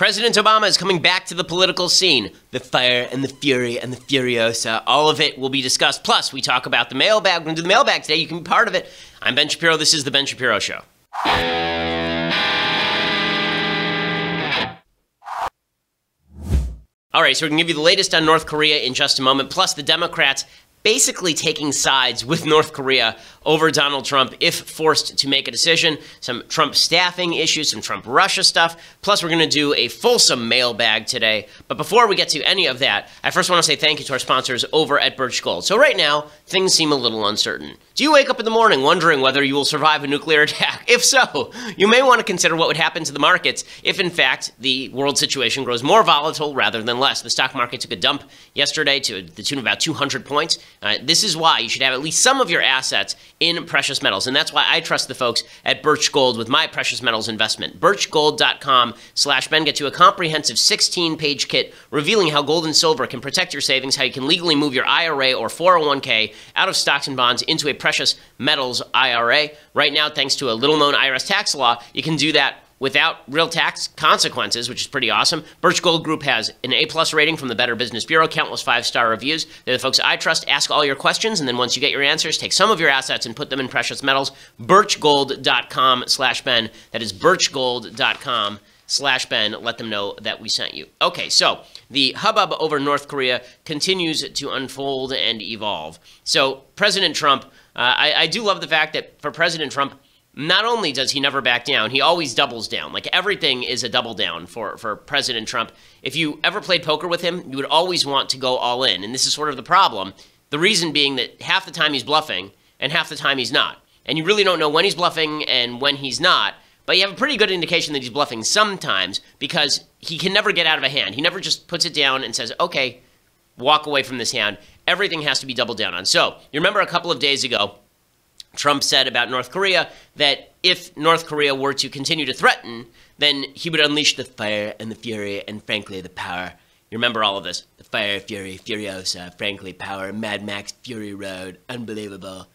President Obama is coming back to the political scene. The fire and the fury and the furiosa, all of it will be discussed. Plus, we talk about the mailbag. We're going to do the mailbag today. You can be part of it. I'm Ben Shapiro. This is The Ben Shapiro Show. All right, so we can give you the latest on North Korea in just a moment, plus the Democrats basically taking sides with North Korea over Donald Trump if forced to make a decision, some Trump staffing issues, some Trump Russia stuff. Plus, we're going to do a fulsome mailbag today. But before we get to any of that, I first want to say thank you to our sponsors over at Birch Gold. So right now, things seem a little uncertain. Do you wake up in the morning wondering whether you will survive a nuclear attack? If so, you may want to consider what would happen to the markets if, in fact, the world situation grows more volatile rather than less. The stock market took a dump yesterday to the tune of about 200 points. This is why you should have at least some of your assets in precious metals. And that's why I trust the folks at Birch Gold with my precious metals investment. Birchgold.com/Ben gets you a comprehensive 16-page kit revealing how gold and silver can protect your savings, how you can legally move your IRA or 401k out of stocks and bonds into a precious metals IRA. Right now, thanks to a little-known IRS tax law, you can do that without real tax consequences, which is pretty awesome. Birch Gold Group has an A+ rating from the Better Business Bureau, countless 5-star reviews. They're the folks I trust. Ask all your questions, and then once you get your answers, take some of your assets and put them in precious metals. Birchgold.com/Ben. That is birchgold.com/Ben. Let them know that we sent you. Okay, so the hubbub over North Korea continues to unfold and evolve. So President Trump, I do love the fact that for President Trump, not only does he never back down, he always doubles down. Like everything is a double down for President Trump. If you ever played poker with him, you would always want to go all in. And this is sort of the problem. The reason being that half the time he's bluffing and half the time he's not. And you really don't know when he's bluffing and when he's not. But you have a pretty good indication that he's bluffing sometimes because he can never get out of a hand. He never just puts it down and says, okay, walk away from this hand. Everything has to be doubled down on. So you remember a couple of days ago, Trump said about North Korea that if North Korea were to continue to threaten, then he would unleash the fire and the fury and, frankly, the power. You remember all of this. The fire, fury, furiosa, frankly, power, Mad Max, Fury Road, unbelievable,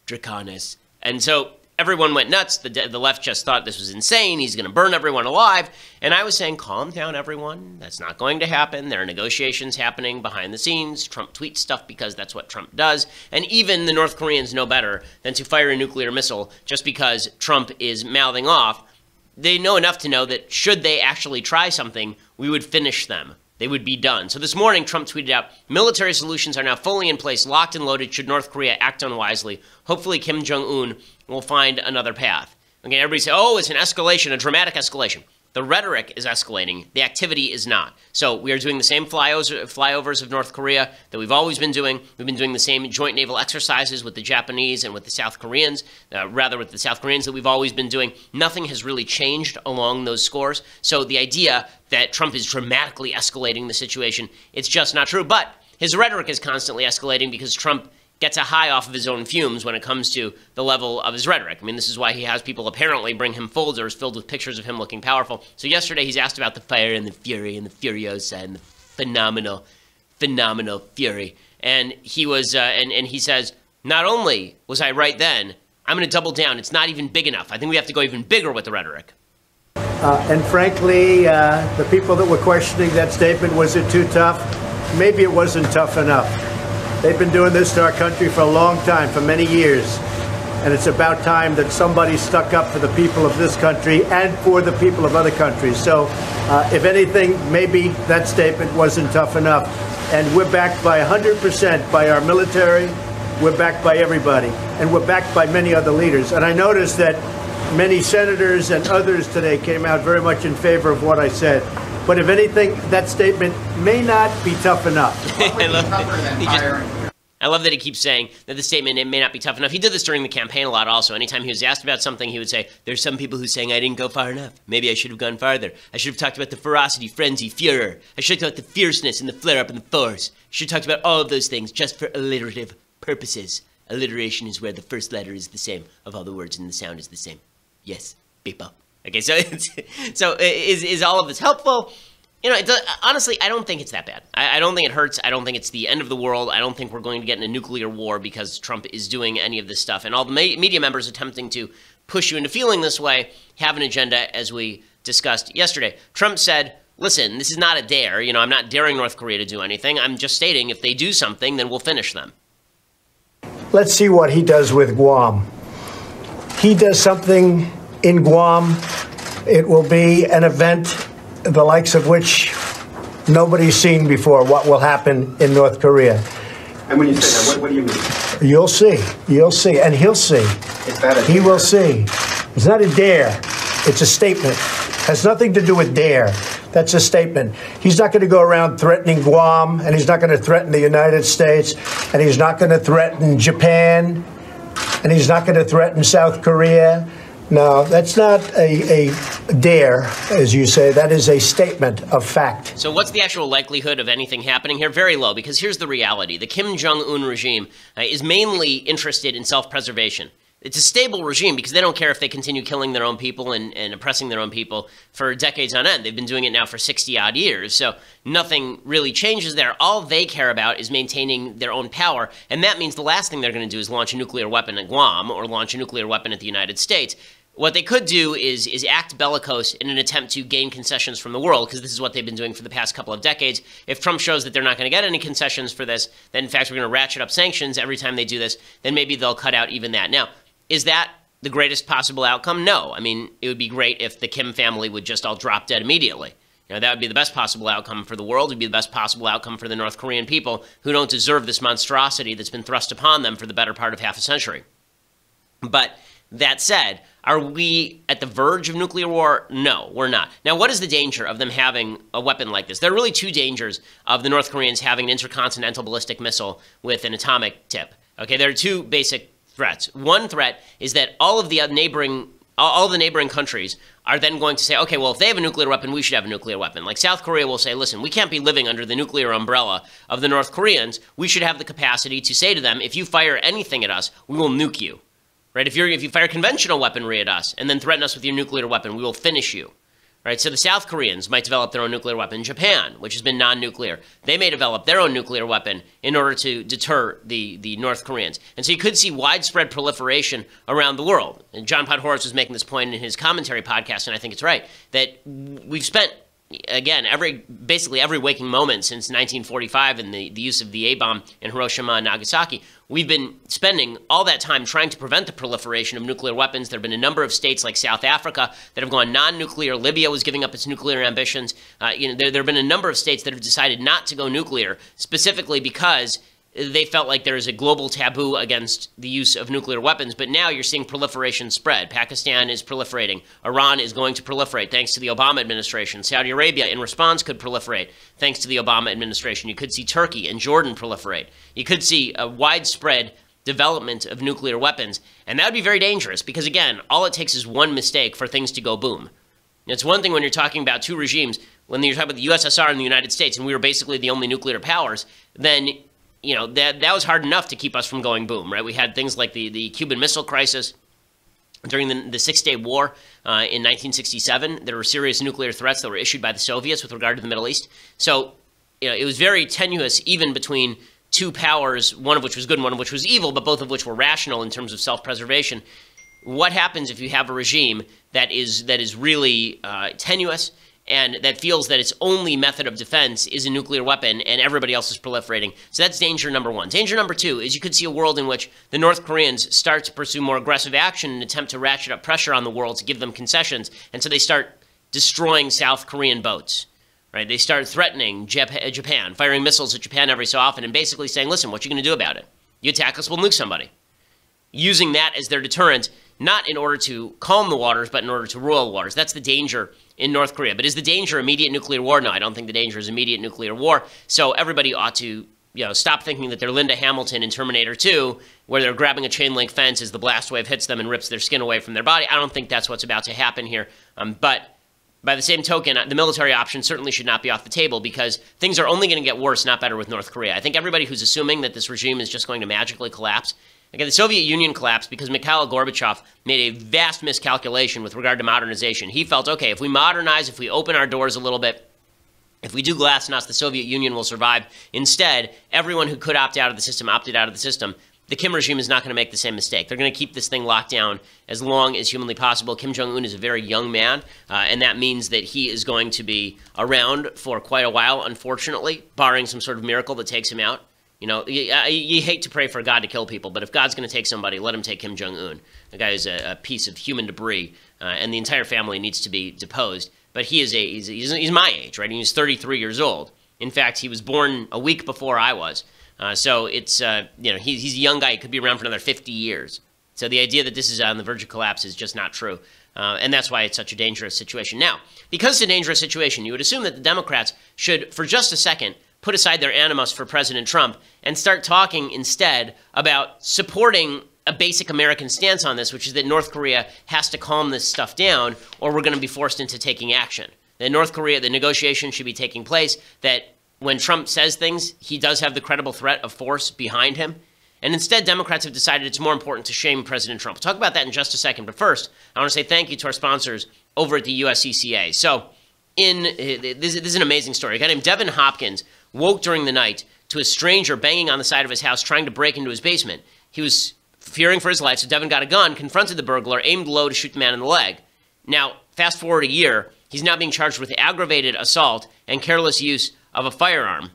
Draconis. And so everyone went nuts. The left just thought this was insane. He's going to burn everyone alive. And I was saying, calm down, everyone. That's not going to happen. There are negotiations happening behind the scenes. Trump tweets stuff because that's what Trump does. And even the North Koreans know better than to fire a nuclear missile just because Trump is mouthing off. They know enough to know that should they actually try something, we would finish them. They would be done. So this morning, Trump tweeted out, military solutions are now fully in place, locked and loaded should North Korea act unwisely. Hopefully Kim Jong-un will find another path. Okay, everybody say, oh, it's an escalation, a dramatic escalation. The rhetoric is escalating. The activity is not. So we are doing the same flyovers of North Korea that we've always been doing. We've been doing the same joint naval exercises with the Japanese and with the South Koreans, with the South Koreans that we've always been doing. Nothing has really changed along those scores. So the idea that Trump is dramatically escalating the situation, it's just not true. But his rhetoric is constantly escalating because Trump gets a high off of his own fumes when it comes to the level of his rhetoric. I mean, this is why he has people apparently bring him folders filled with pictures of him looking powerful. So yesterday he's asked about the fire and the fury and the furiosa and the phenomenal fury. And he was, and he says, not only was I right then, I'm going to double down. It's not even big enough. I think we have to go even bigger with the rhetoric. And frankly, the people that were questioning that statement, was it too tough? Maybe it wasn't tough enough. They've been doing this to our country for a long time, for many years. And it's about time that somebody stuck up for the people of this country and for the people of other countries. So if anything, maybe that statement wasn't tough enough. And we're backed by 100% by our military. We're backed by everybody. And we're backed by many other leaders. And I noticed that many senators and others today came out very much in favor of what I said. But if anything, that statement may not be tough enough. I love that he keeps saying that the statement, it may not be tough enough. He did this during the campaign a lot also. Anytime he was asked about something, he would say, there's some people who are saying I didn't go far enough. Maybe I should have gone farther. I should have talked about the ferocity, frenzy, furor. I should have talked about the fierceness and the flare-up and the force. I should have talked about all of those things just for alliterative purposes. Alliteration is where the first letter is the same of all the words and the sound is the same. Yes, people. Okay, so is all of this helpful? You know, honestly, I don't think it's that bad. I don't think it hurts. I don't think it's the end of the world. I don't think we're going to get in a nuclear war because Trump is doing any of this stuff. And all the media members attempting to push you into feeling this way have an agenda, as we discussed yesterday. Trump said, listen, this is not a dare. You know, I'm not daring North Korea to do anything. I'm just stating if they do something, then we'll finish them. Let's see what he does with Guam. He does something in Guam, it will be an event the likes of which nobody's seen before, what will happen in North Korea. And when you say that, what do you mean? You'll see. You'll see. And he'll see. Is that a He dare? will see. It's not a dare. It's a statement. Has nothing to do with dare. That's a statement. He's not going to go around threatening Guam, and he's not going to threaten the United States, and he's not going to threaten Japan, and he's not going to threaten South Korea. No, that's not a dare, as you say. That is a statement of fact. So what's the actual likelihood of anything happening here? Very low, because here's the reality. The Kim Jong-un regime is mainly interested in self-preservation. It's a stable regime because they don't care if they continue killing their own people and oppressing their own people for decades on end. They've been doing it now for 60-odd years, so nothing really changes there. All they care about is maintaining their own power, and that means the last thing they're going to do is launch a nuclear weapon at Guam or launch a nuclear weapon at the United States. What they could do is act bellicose in an attempt to gain concessions from the world, because this is what they've been doing for the past couple of decades. If Trump shows that they're not going to get any concessions for this, then in fact we're going to ratchet up sanctions every time they do this, then maybe they'll cut out even that. Now, is that the greatest possible outcome? No. I mean, it would be great if the Kim family would just all drop dead immediately. You know, that would be the best possible outcome for the world. It would be the best possible outcome for the North Korean people who don't deserve this monstrosity that's been thrust upon them for the better part of half a century. But that said, are we at the verge of nuclear war? No, we're not. Now, what is the danger of them having a weapon like this? There are really two dangers of the North Koreans having an intercontinental ballistic missile with an atomic tip. Okay, there are two basic threats. One threat is that all of the neighboring countries are then going to say, okay, well, if they have a nuclear weapon, we should have a nuclear weapon. Like South Korea will say, listen, we can't be living under the nuclear umbrella of the North Koreans. We should have the capacity to say to them, if you fire anything at us, we will nuke you. Right? If you fire conventional weaponry at us and then threaten us with your nuclear weapon, we will finish you. Right? So the South Koreans might develop their own nuclear weapon. Japan, which has been non-nuclear, they may develop their own nuclear weapon in order to deter the North Koreans. And so you could see widespread proliferation around the world. And John Podhoretz was making this point in his commentary podcast, and I think it's right, that we've spent, again, basically every waking moment since 1945 and the use of the A-bomb in Hiroshima and Nagasaki, we've been spending all that time trying to prevent the proliferation of nuclear weapons. There have been a number of states like South Africa that have gone non-nuclear. Libya was giving up its nuclear ambitions. There have been a number of states that have decided not to go nuclear, specifically because they felt like there is a global taboo against the use of nuclear weapons, but now you're seeing proliferation spread. Pakistan is proliferating. Iran is going to proliferate thanks to the Obama administration. Saudi Arabia, in response, could proliferate thanks to the Obama administration. You could see Turkey and Jordan proliferate. You could see a widespread development of nuclear weapons, and that would be very dangerous because, again, all it takes is one mistake for things to go boom. It's one thing when you're talking about two regimes, when you're talking about the USSR and the United States, and we were basically the only nuclear powers, then you know, that was hard enough to keep us from going boom, right? We had things like the Cuban Missile Crisis during the Six-Day War in 1967. There were serious nuclear threats that were issued by the Soviets with regard to the Middle East. So, you know, it was very tenuous even between two powers, one of which was good and one of which was evil, but both of which were rational in terms of self-preservation. What happens if you have a regime that is really tenuous and that feels that its only method of defense is a nuclear weapon and everybody else is proliferating? So that's danger number one. Danger number two is you could see a world in which the North Koreans start to pursue more aggressive action and attempt to ratchet up pressure on the world to give them concessions, and so they start destroying South Korean boats. Right? They start threatening Japan, firing missiles at Japan every so often, and basically saying, listen, what are you going to do about it? You attack us, we'll nuke somebody. Using that as their deterrent, not in order to calm the waters, but in order to roil the waters. That's the danger in North Korea. But is the danger immediate nuclear war? No, I don't think the danger is immediate nuclear war. So everybody ought to, stop thinking that they're Linda Hamilton in Terminator 2, where they're grabbing a chain link fence as the blast wave hits them and rips their skin away from their body. I don't think that's what's about to happen here. But by the same token, the military option certainly should not be off the table because things are only going to get worse, not better, with North Korea. I think everybody who's assuming that this regime is just going to magically collapse. Again, the Soviet Union collapsed because Mikhail Gorbachev made a vast miscalculation with regard to modernization. He felt, okay, if we modernize, if we open our doors a little bit, if we do glasnost, the Soviet Union will survive. Instead, everyone who could opt out of the system opted out of the system. the Kim regime is not going to make the same mistake. They're going to keep this thing locked down as long as humanly possible. Kim Jong-un is a very young man, and that means that he is going to be around for quite a while, unfortunately, barring some sort of miracle that takes him out. You know, you hate to pray for God to kill people, but if God's going to take somebody, let him take Kim Jong-un. The guy is a piece of human debris, and the entire family needs to be deposed. But he's my age, right? He's 33 years old. In fact, he was born a week before I was. So it's, you know, he's a young guy. He could be around for another 50 years. So the idea that this is on the verge of collapse is just not true. And that's why it's such a dangerous situation. Now, because it's a dangerous situation, you would assume that the Democrats should, for just a second, put aside their animus for President Trump and start talking instead about supporting a basic American stance on this, which is that North Korea has to calm this stuff down or we're going to be forced into taking action. That North Korea, the negotiation should be taking place, that when Trump says things, he does have the credible threat of force behind him. And instead, Democrats have decided it's more important to shame President Trump. We'll talk about that in just a second. But first, I want to say thank you to our sponsors over at the USCCA. So this is an amazing story. A guy named Devin Hopkins woke during the night to a stranger banging on the side of his house trying to break into his basement. He was fearing for his life, so Devin got a gun, confronted the burglar, aimed low to shoot the man in the leg. Now, fast forward a year, he's now being charged with aggravated assault and careless use of a firearm.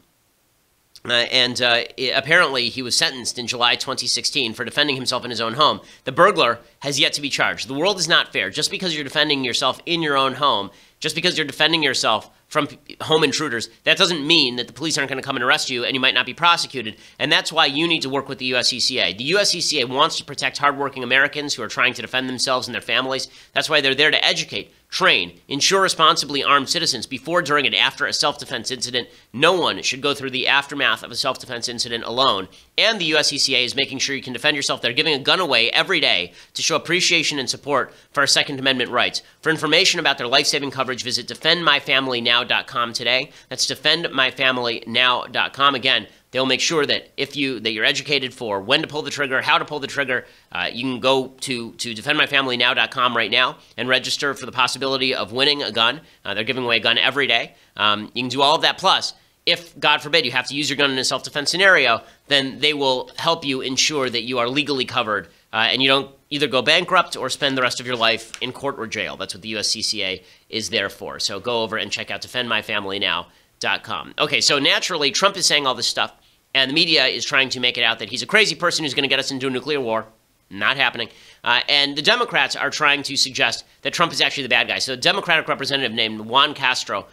Apparently, he was sentenced in July 2016 for defending himself in his own home. The burglar has yet to be charged. The world is not fair. Just because you're defending yourself in your own home, just because you're defending yourself from home intruders, that doesn't mean that the police aren't going to come and arrest you and you might not be prosecuted. And that's why you need to work with the USCCA. The USCCA wants to protect hardworking Americans who are trying to defend themselves and their families. That's why they're there to educate, train, ensure responsibly armed citizens before, during, and after a self-defense incident. No one should go through the aftermath of a self-defense incident alone. And the USCCA is making sure you can defend yourself. They're giving a gun away every day to show appreciation and support for our Second Amendment rights. For information about their life-saving coverage, visit defendmyfamilynow.com today. That's defendmyfamilynow.com. Again, they'll make sure that you're educated for when to pull the trigger, how to pull the trigger. You can go to defendmyfamilynow.com right now and register for the possibility of winning a gun. They're giving away a gun every day. You can do all of that. Plus, if, God forbid, you have to use your gun in a self-defense scenario, then they will help you ensure that you are legally covered and you don't either go bankrupt or spend the rest of your life in court or jail. That's what the USCCA is there for. So go over and check out defendmyfamilynow.com. Okay, so naturally, Trump is saying all this stuff, and the media is trying to make it out that he's a crazy person who's going to get us into a nuclear war. Not happening. And the Democrats are trying to suggest that Trump is actually the bad guy. So a Democratic representative named Juan Castro,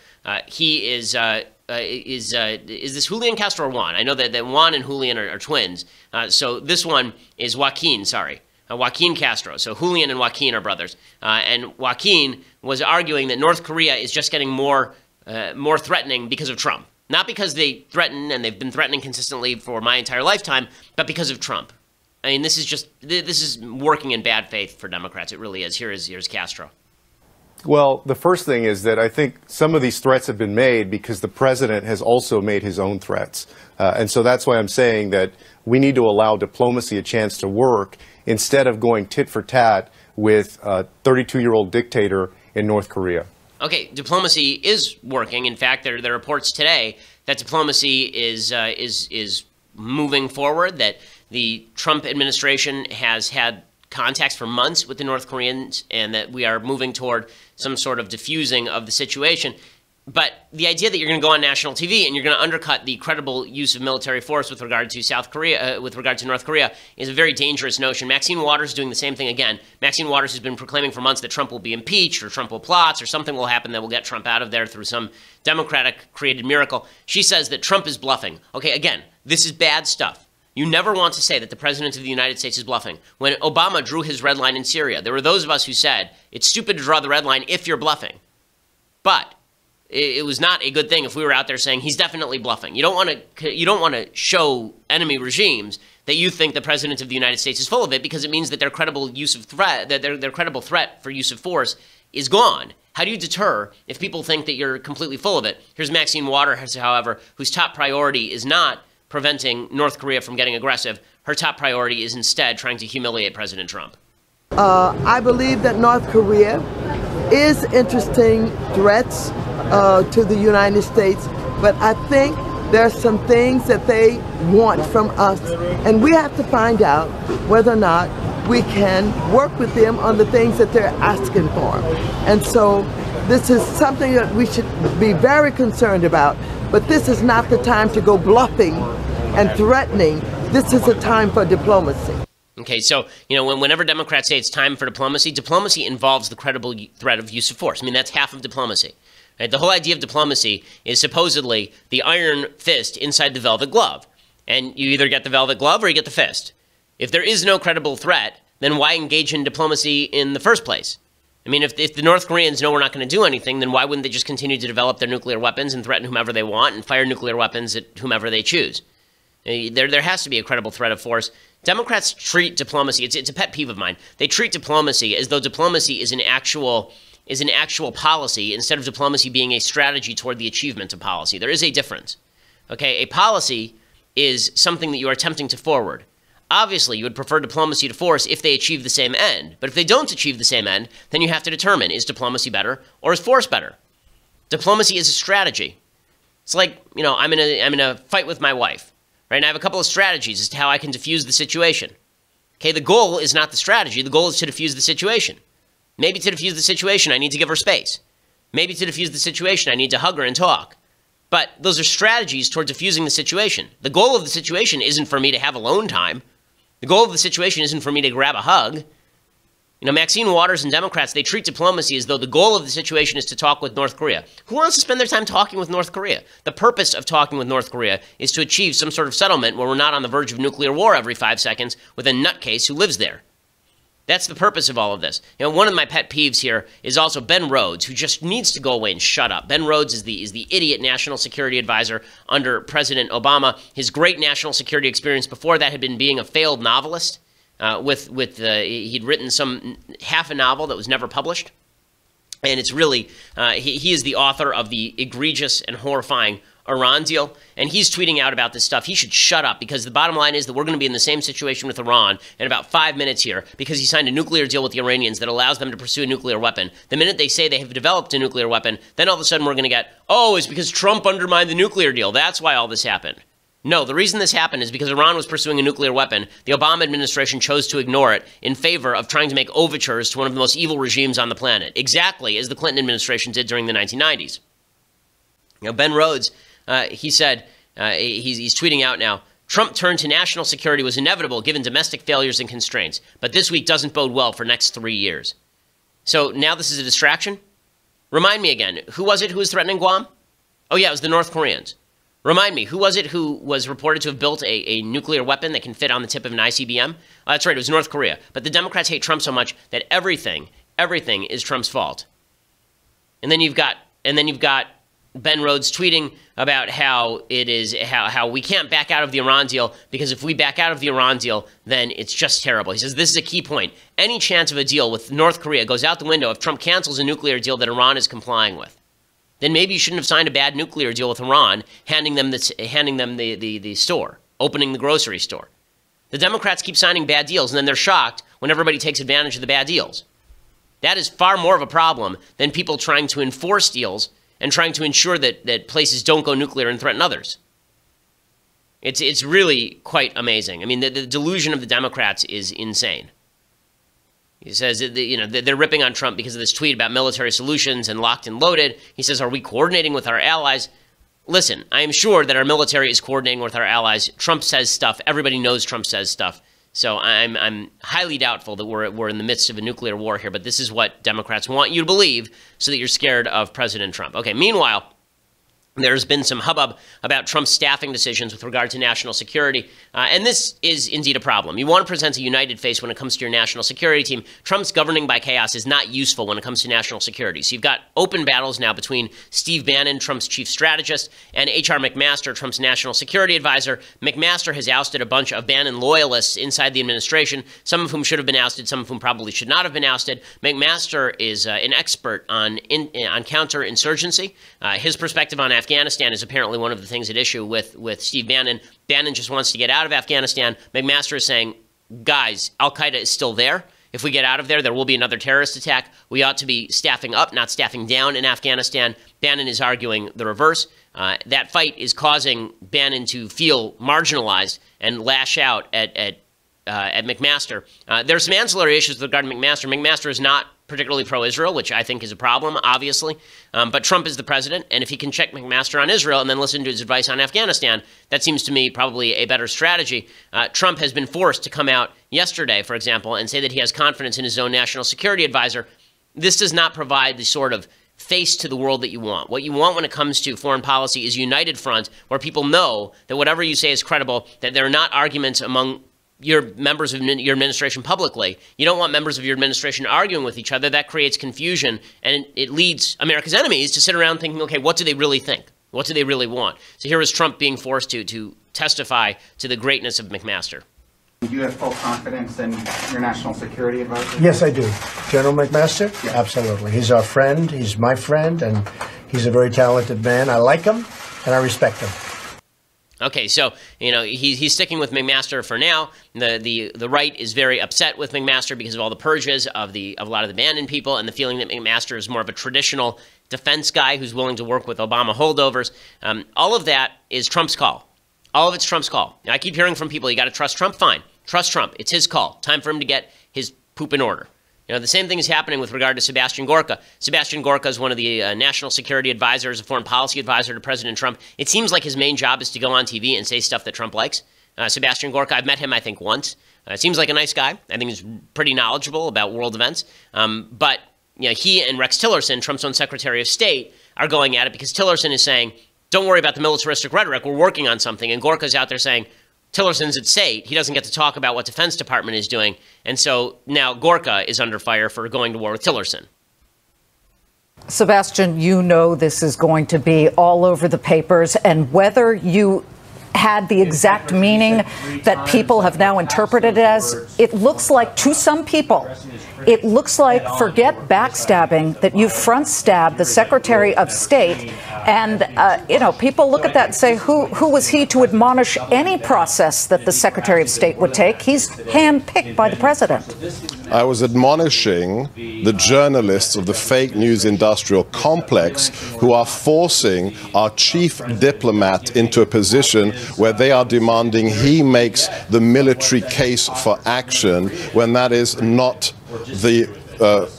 he is this Julian Castro or Juan? I know that Juan and Julian are twins. So this one is Joaquin, Joaquin Castro. So Julian and Joaquin are brothers. And Joaquin was arguing that North Korea is just getting more threatening because of Trump. Not because they threaten, and they've been threatening consistently for my entire lifetime, but because of Trump. I mean, this is working in bad faith for Democrats. It really is. Here's Castro. Well, the first thing is that I think some of these threats have been made because the president has also made his own threats. And so that's why I'm saying that we need to allow diplomacy a chance to work instead of going tit for tat with a 32-year-old dictator in North Korea. Okay, diplomacy is working. In fact, there are reports today that diplomacy is moving forward, that the Trump administration has had contacts for months with the North Koreans, and that we are moving toward some sort of diffusing of the situation. But the idea that you're going to go on national TV and you're going to undercut the credible use of military force with regard to South Korea, with regard to North Korea, is a very dangerous notion. Maxine Waters is doing the same thing again. Maxine Waters has been proclaiming for months that Trump will be impeached, or Trump will plot, or something will happen that will get Trump out of there through some Democratic-created miracle. She says that Trump is bluffing. Okay, again, this is bad stuff. You never want to say that the President of the United States is bluffing. When Obama drew his red line in Syria, there were those of us who said, it's stupid to draw the red line if you're bluffing. But it was not a good thing if we were out there saying he's definitely bluffing. You don't want to show enemy regimes that you think the President of the United States is full of it, because it means that their credible threat for use of force is gone. How do you deter if people think that you're completely full of it? Here's Maxine Waters, however, whose top priority is not preventing North Korea from getting aggressive. Her top priority is instead trying to humiliate President Trump. I believe that North Korea is interesting threats to the United States, but I think There's some things that they want from us, and we have to find out whether or not we can work with them on the things that they're asking for. And so this is something that we should be very concerned about, but this is not the time to go bluffing and threatening. This is a time for diplomacy. Okay, so, whenever Democrats say it's time for diplomacy, diplomacy involves the credible threat of use of force. I mean, that's half of diplomacy. Right? The whole idea of diplomacy is supposedly the iron fist inside the velvet glove. And you either get the velvet glove or you get the fist. If there is no credible threat, then why engage in diplomacy in the first place? I mean, if the North Koreans know we're not going to do anything, then why wouldn't they just continue to develop their nuclear weapons and threaten whomever they want and fire nuclear weapons at whomever they choose? There has to be a credible threat of force. Democrats treat diplomacy, it's a pet peeve of mine, they treat diplomacy as though diplomacy is an actual policy instead of diplomacy being a strategy toward the achievement of policy. There is a difference. Okay, a policy is something that you are attempting to forward. Obviously, you would prefer diplomacy to force if they achieve the same end. But if they don't achieve the same end, then you have to determine, is diplomacy better or is force better? Diplomacy is a strategy. It's like, I'm in a fight with my wife, right? And I have a couple of strategies as to how I can diffuse the situation. Okay, the goal is not the strategy. The goal is to diffuse the situation. Maybe to diffuse the situation, I need to give her space. Maybe to diffuse the situation, I need to hug her and talk. But those are strategies toward diffusing the situation. The goal of the situation isn't for me to have alone time. The goal of the situation isn't for me to grab a hug. Maxine Waters and Democrats, they treat diplomacy as though the goal of the situation is to talk with North Korea. Who wants to spend their time talking with North Korea? The purpose of talking with North Korea is to achieve some sort of settlement where we're not on the verge of nuclear war every 5 seconds with a nutcase who lives there. That's the purpose of all of this. One of my pet peeves here is also Ben Rhodes, who just needs to go away and shut up. Ben Rhodes is the idiot national security advisor under President Obama. His great national security experience before that had been being a failed novelist. He'd written half a novel that was never published. And it's really, he is the author of the egregious and horrifying Iran deal, and he's tweeting out about this stuff. He should shut up, because the bottom line is that we're going to be in the same situation with Iran in about 5 minutes here, because he signed a nuclear deal with the Iranians that allows them to pursue a nuclear weapon. The minute they say they have developed a nuclear weapon, then all of a sudden we're going to get, it's because Trump undermined the nuclear deal. That's why all this happened. No, the reason this happened is because Iran was pursuing a nuclear weapon. The Obama administration chose to ignore it in favor of trying to make overtures to one of the most evil regimes on the planet, exactly as the Clinton administration did during the 1990s. Ben Rhodes, he said, he's tweeting out now, Trump turn to national security was inevitable given domestic failures and constraints, but this week doesn't bode well for next 3 years. So now this is a distraction? Remind me again, who was it who was threatening Guam? Oh yeah, it was the North Koreans. Remind me, who was it who was reported to have built a nuclear weapon that can fit on the tip of an ICBM? That's right, it was North Korea. But the Democrats hate Trump so much that everything is Trump's fault. And then you've got Ben Rhodes tweeting about how we can't back out of the Iran deal, because if we back out of the Iran deal, then it's just terrible. He says this is a key point. Any chance of a deal with North Korea goes out the window if Trump cancels a nuclear deal that Iran is complying with. Then maybe you shouldn't have signed a bad nuclear deal with Iran, handing them the store, opening the grocery store. The Democrats keep signing bad deals, and then they're shocked when everybody takes advantage of the bad deals. That is far more of a problem than people trying to enforce deals and trying to ensure that places don't go nuclear and threaten others. It's really quite amazing. I mean, the delusion of the Democrats is insane. He says they're ripping on Trump because of this tweet about military solutions and locked and loaded. He says, are we coordinating with our allies? Listen, I am sure that our military is coordinating with our allies. Trump says stuff. Everybody knows Trump says stuff. So I'm highly doubtful that we're in the midst of a nuclear war here, but this is what Democrats want you to believe so that you're scared of President Trump. Okay, meanwhile, there's been some hubbub about Trump's staffing decisions with regard to national security, and this is indeed a problem. You want to present a united face when it comes to your national security team. Trump's governing by chaos is not useful when it comes to national security. So you've got open battles now between Steve Bannon, Trump's chief strategist, and H.R. McMaster, Trump's national security advisor. McMaster has ousted a bunch of Bannon loyalists inside the administration, some of whom should have been ousted, some of whom probably should not have been ousted. McMaster is an expert on counterinsurgency. His perspective on Afghanistan is apparently one of the things at issue with Steve Bannon. Bannon just wants to get out of Afghanistan. McMaster is saying, guys, al-Qaeda is still there. If we get out of there, there will be another terrorist attack. We ought to be staffing up, not staffing down in Afghanistan. Bannon is arguing the reverse. That fight is causing Bannon to feel marginalized and lash out at McMaster. There are some ancillary issues regarding McMaster. McMaster is not particularly pro-Israel, which I think is a problem, obviously. But Trump is the president, and if he can check McMaster on Israel and then listen to his advice on Afghanistan, that seems to me probably a better strategy. Trump has been forced to come out yesterday, for example, and say that he has confidence in his own national security advisor. This does not provide the sort of face to the world that you want. What you want when it comes to foreign policy is a united front where people know that whatever you say is credible, that there are not arguments among your members of your administration publicly. You don't want members of your administration arguing with each other. That creates confusion, and it leads America's enemies to sit around thinking, okay, what do they really think? What do they really want? So here is Trump being forced to testify to the greatness of McMaster. Do you have full confidence in your national security advisor? Yes, I do. General McMaster? Yeah. Absolutely. He's our friend. He's my friend, and he's a very talented man. I like him, and I respect him. Okay, so he's sticking with McMaster for now. The right is very upset with McMaster because of all the purges of a lot of the Bannon people and the feeling that McMaster is more of a traditional defense guy who's willing to work with Obama holdovers. All of that is Trump's call. All of it's Trump's call. Now, I keep hearing from people, you got to trust Trump. Fine, trust Trump. It's his call. Time for him to get his poop in order. The same thing is happening with regard to Sebastian Gorka. Sebastian Gorka is one of the national security advisors, a foreign policy advisor to President Trump. It seems like his main job is to go on TV and say stuff that Trump likes. Sebastian Gorka, I've met him, I think, once. Seems like a nice guy. I think he's pretty knowledgeable about world events. But he and Rex Tillerson, Trump's own Secretary of State, are going at it because Tillerson is saying, don't worry about the militaristic rhetoric. We're working on something. And Gorka's out there saying, Tillerson's at state. He doesn't get to talk about what Defense Department is doing. And so now Gorka is under fire for going to war with Tillerson. Sebastian, you know this is going to be all over the papers. And whether you had the exact meaning that people have now interpreted it as, it looks like, to some people, it looks like, forget backstabbing, that you front stabbed the Secretary of State. And, people look at that and say, who was he to admonish any process that the Secretary of State would take? He's handpicked by the president. I was admonishing the journalists of the fake news industrial complex who are forcing our chief diplomat into a position where they are demanding he makes the military case for action when that is not the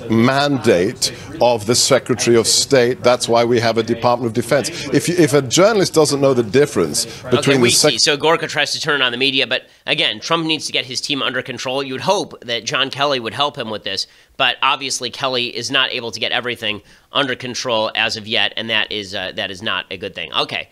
mandate of the Secretary of State. That's why we have a Department of Defense. If a journalist doesn't know the difference between we see. So Gorka tries to turn on the media, but again, Trump needs to get his team under control. You would hope that John Kelly would help him with this, but obviously Kelly is not able to get everything under control as of yet, and that is not a good thing. Okay,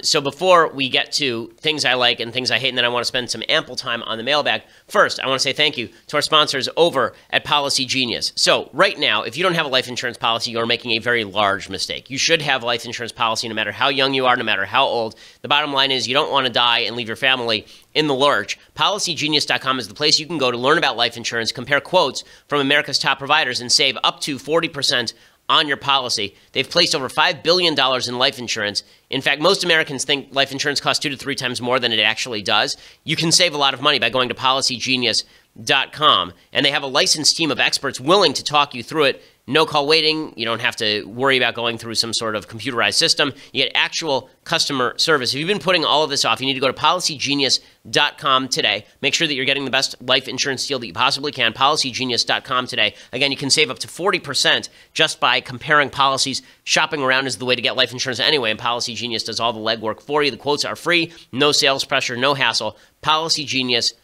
so before we get to things I like and things I hate, and then I want to spend some ample time on the mailbag, first, I want to say thank you to our sponsors over at Policy Genius. So right now, if you don't have a life insurance policy, you're making a very large mistake. You should have a life insurance policy no matter how young you are, no matter how old. The bottom line is you don't want to die and leave your family in the lurch. PolicyGenius.com is the place you can go to learn about life insurance, compare quotes from America's top providers, and save up to 40% on your policy. They've placed over $5 billion in life insurance. In fact, most Americans think life insurance costs 2 to 3 times more than it actually does. You can save a lot of money by going to PolicyGenius.com, and they have a licensed team of experts willing to talk you through it. No call waiting. You don't have to worry about going through some sort of computerized system. You get actual customer service. If you've been putting all of this off, you need to go to PolicyGenius.com today. Make sure that you're getting the best life insurance deal that you possibly can. PolicyGenius.com today. Again, you can save up to 40% just by comparing policies. Shopping around is the way to get life insurance anyway, and Policy Genius does all the legwork for you. The quotes are free, no sales pressure, no hassle. PolicyGenius.com.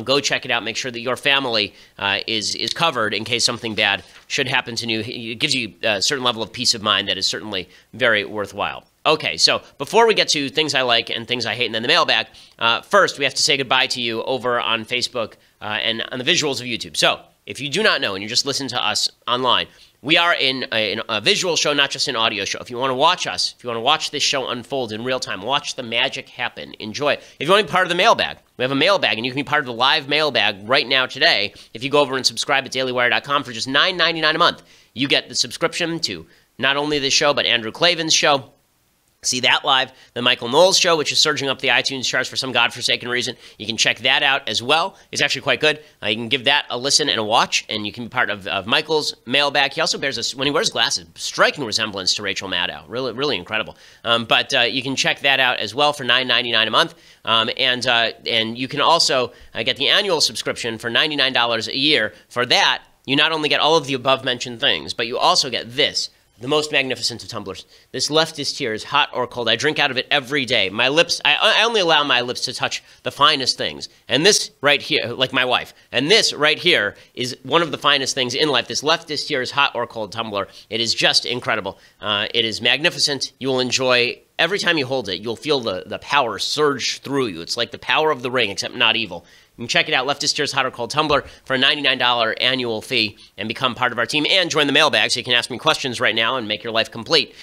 Go check it out. Make sure that your family is covered in case something bad should happen to you. It gives you a certain level of peace of mind that is certainly very worthwhile. Okay, so before we get to things I like and things I hate and then the mailbag, first we have to say goodbye to you over on Facebook and on the visuals of YouTube. So if you do not know and you just listen to us online, we are in a visual show, not just an audio show. If you want to watch us, if you want to watch this show unfold in real time, watch the magic happen, enjoy it. If you want to be part of the mailbag, we have a mailbag, and you can be part of the live mailbag right now today. If you go over and subscribe at dailywire.com for just $9.99 a month, you get the subscription to not only this show, but Andrew Klavan's show, See that live. The Michael Knowles Show, which is surging up the iTunes charts for some godforsaken reason. You can check that out as well. It's actually quite good. You can give that a listen and a watch, and you can be part of Michael's mailbag. He also bears, when he wears glasses, striking resemblance to Rachel Maddow. Really, really incredible. But you can check that out as well for $9.99 a month. And you can also get the annual subscription for $99 a year. For that, you not only get all of the above-mentioned things, but you also get this. The most magnificent of tumblers. This leftist tears, hot or cold. I drink out of it every day. My lips, I only allow my lips to touch the finest things. And this right here, like my wife, and this right here is one of the finest things in life. This leftist tears, hot or cold tumbler. It is just incredible. It is magnificent. You will enjoy, every time you hold it, you'll feel the power surge through you. It's like the power of the ring, except not evil. You can check it out, Leftist Tears Hot or Cold Tumbler, for a $99 annual fee and become part of our team and join the mailbag so you can ask me questions right now and make your life complete.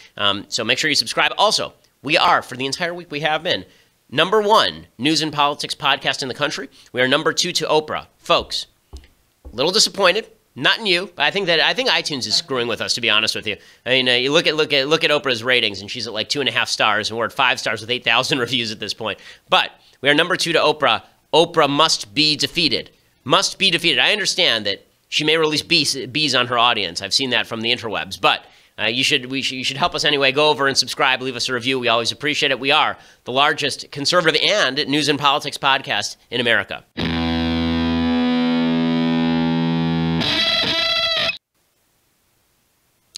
So make sure you subscribe. Also, we are, for the entire week we have been, #1 news and politics podcast in the country. We are #2 to Oprah. Folks, a little disappointed. Not in you, but I think iTunes is screwing with us, to be honest with you. I mean, you look at Oprah's ratings, and she's at like 2.5 stars, and we're at 5 stars with 8,000 reviews at this point. But we are #2 to Oprah. Oprah must be defeated. Must be defeated. I understand that she may release bees on her audience. I've seen that from the interwebs. But you should help us anyway. Go over and subscribe. Leave us a review. We always appreciate it. We are the largest conservative and news and politics podcast in America.